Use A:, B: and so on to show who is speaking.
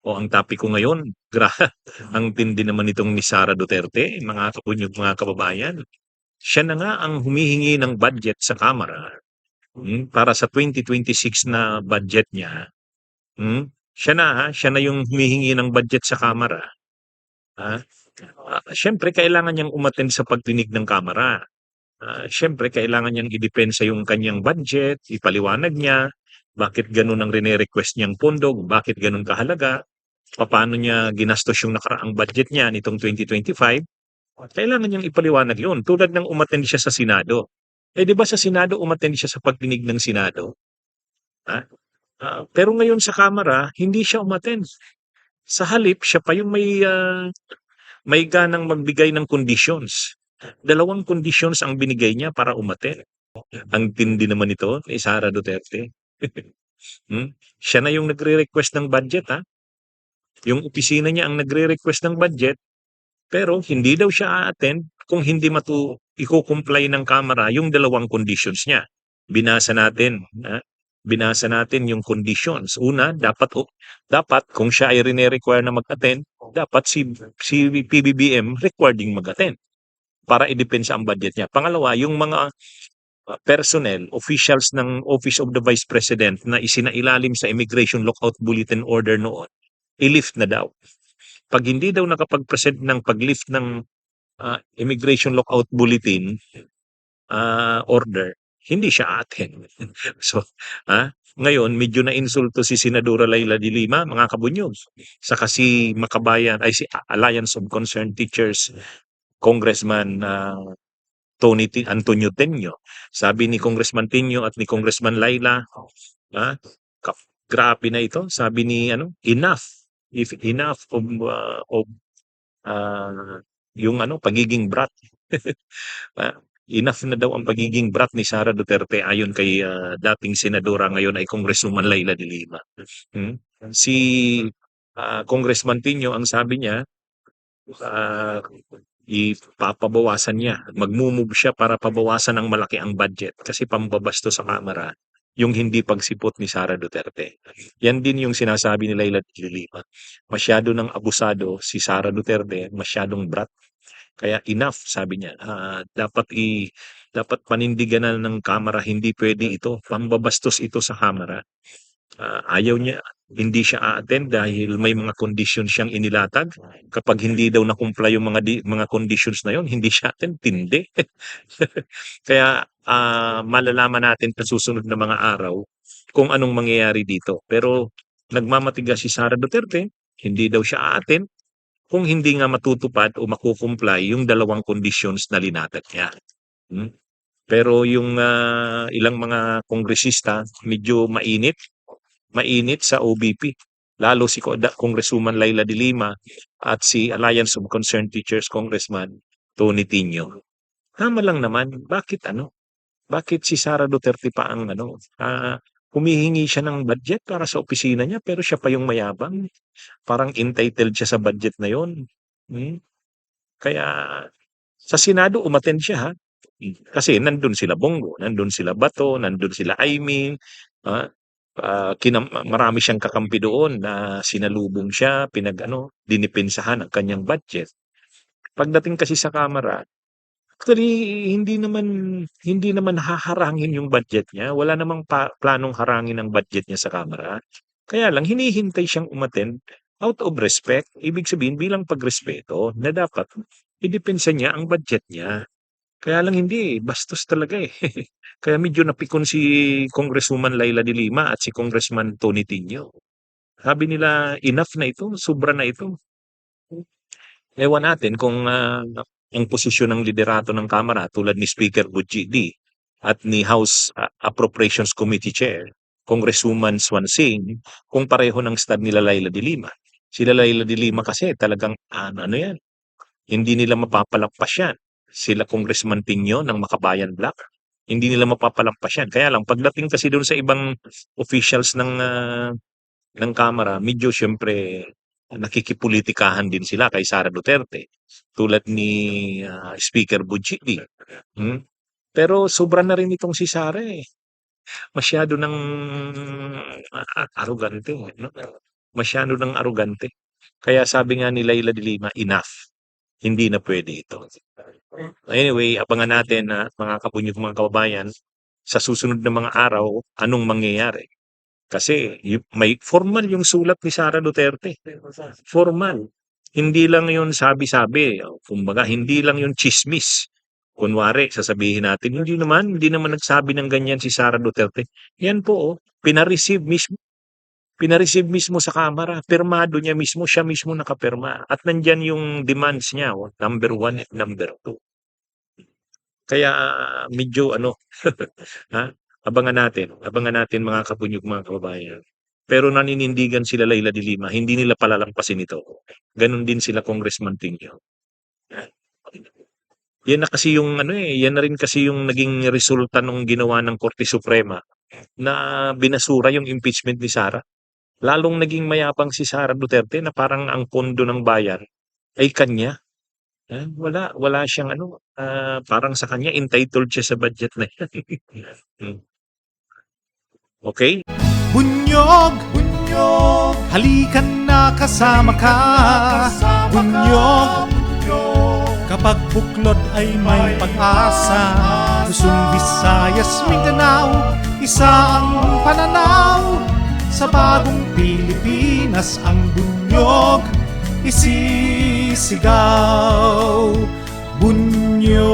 A: O ang topic ko ngayon, ang tindi naman nitong ni Sara Duterte, mga kapunyog, mga kababayan. Siya na nga ang humihingi ng budget sa Kamara para sa 2026 na budget niya. Siya na yung humihingi ng budget sa Kamara. Ha? Siyempre, kailangan niyang umattend sa pagdinig ng Kamara. Siyempre, kailangan niyang idepensa yung kanyang budget, ipaliwanag niya bakit ganun ang rine-request niyang pondo, bakit ganun kahalaga, papaano niya ginastos yung nakaraang budget niya nitong 2025. Kailangan niyang ipaliwanag yun. Tulad ng umattend siya sa Senado. Di ba sa Senado, umattend siya sa pagdinig ng Senado? Ha? Pero ngayon sa Kamara, hindi siya umattend. Sa halip, siya pa yung may ganang magbigay ng conditions. Dalawang conditions ang binigay niya para umattend. Ang tindi naman ito ni Sara Duterte. Siya na yung nagre-request ng budget, ha? Yung opisina niya ang nagre-request ng budget, pero hindi daw siya a-attend kung hindi iko-comply ng Kamara yung dalawang conditions niya. Binasa natin, binasa natin yung conditions. Una, dapat kung siya ay rine-require na mag-attend, dapat si PBBM required ding mag-attend para i-depensa ang budget niya. Pangalawa, yung mga personnel, officials ng Office of the Vice President na isinailalim sa Immigration Lockout Bulletin Order noon, i-lift na daw. Pag hindi daw nakapag-present ng pag-lift ng Immigration Lockout Bulletin order, hindi siya attend. So, ngayon, medyo na insulto si Senadora Laila de Lima, mga kabunyog. Saka si si Alliance of Concerned Teachers, Congressman Antonio Tenyo. Sabi ni Congressman Tenyo at ni Congressman Laila, grabe na ito. Sabi ni enough. If enough yung pagiging brat. Enough na daw ang pagiging brat ni Sara Duterte ayon kay dating senadora, ngayon ay Congresswoman Laila de Lima. Si Congressman Tinio, ang sabi niya, ipapabawasan niya, magmumove siya para pabawasan ng malaki ang budget kasi pambabasto sa Kamara yung hindi pagsipot ni Sara Duterte. Yan din yung sinasabi ni Laila de Lima. Masyado ng abusado si Sara Duterte, masyadong brat. Kaya enough, sabi niya. Dapat panindigan na ng Kamara, hindi pwede ito. Pambabastos ito sa Kamara. Ayaw niya, hindi siya a-attend dahil may mga conditions siyang inilatag. Kapag hindi daw na-comply yung mga conditions na yon, hindi siya attend, tindi. Kaya malalaman natin sa susunod na mga araw kung anong mangyayari dito. Pero nagmamatigas si Sara Duterte, hindi daw siya a-attend kung hindi nga matutupad o makukumply yung dalawang conditions na linatag niya. Pero yung ilang mga kongresista medyo mainit sa OBP. Lalo si Congresswoman Laila de Lima at si Alliance of Concerned Teachers Congressman Tony Tinio. Tama lang naman, bakit si Sara Duterte pa ang humihingi siya ng budget para sa opisina niya pero siya pa yung mayabang. Parang entitled siya sa budget na yon. Kaya sa Senado umattend siya, ha. Kasi nandun sila Bongo, nandun sila Bato, nandun sila Aimee, marami siyang kakampi doon na sinalubong siya, dinipensahan ang kanyang budget. Pagdating kasi sa Kamara, actually hindi naman haharangin yung budget niya. Wala namang planong harangin ang budget niya sa Kamara. Kaya lang hinihintay siyang umattend out of respect. Ibig sabihin bilang pagrespeto na dapat idepensa niya ang budget niya. Kaya lang hindi, bastos talaga eh. Kaya medyo napikon si Congresswoman Laila de Lima at si Congressman Tony Tinio. Sabi nila, enough na ito, sobra na ito. Ewan natin kung ang posisyon ng liderato ng Kamara tulad ni Speaker Bujidi at ni House Appropriations Committee Chair, Congresswoman Swansing, kung pareho ng stand nila Laila de Lima. Sila Laila de Lima kasi talagang yan, hindi nila mapapalampas yan. Sila Congressman Tinio ng Makabayan Black, hindi nila mapapalampas yan. Kaya lang, pagdating kasi doon sa ibang officials ng Kamara, medyo siyempre nakikipolitikahan din sila kay Sara Duterte. Tulad ni Speaker Bujidi. Pero sobra na rin itong si Sara eh. Masyado ng arrogante. No? masyado ng arugante. Kaya sabi nga ni Leila de Lima, enough. Hindi na pwede ito. Anyway, abangan natin na mga kapunyog, mga kababayan, sa susunod na mga araw, anong mangyayari. Kasi may formal yung sulat ni Sara Duterte. Formal. Hindi lang yun sabi-sabi. Kumbaga, hindi lang yun chismis. Kunwari, sasabihin natin, hindi naman nagsabi ng ganyan si Sara Duterte. Yan po, pinareceive mismo sa Kamara. Pirmado niya mismo, siya mismo nakapirma. At nandyan yung demands niya, number 1 at number 2. Kaya medyo ha? Abangan natin mga kapunyog, mga kababayan. Pero naninindigan sila Leila de Lima, hindi nila palalampasin ito. Ganon din sila Congressman Tingyo. Yan na kasi yung yan na rin kasi yung naging resulta nung ginawa ng Korte Suprema na binasura yung impeachment ni Sara. Lalong naging mayabang si Sara Duterte na parang ang pondo ng bayan ay kanya. Wala siyang parang sa kanya entitled siya sa budget na yan. Hmm. Okay?
B: Bunyog, bunyog, halikan na kasama ka. Bunyog, kapag buklod ay may pag-asa. Luzon, Visayas, Mindanao, isa ang pananaw. Sa bagong Pilipinas ang bunyog isisigaw. Bunyog.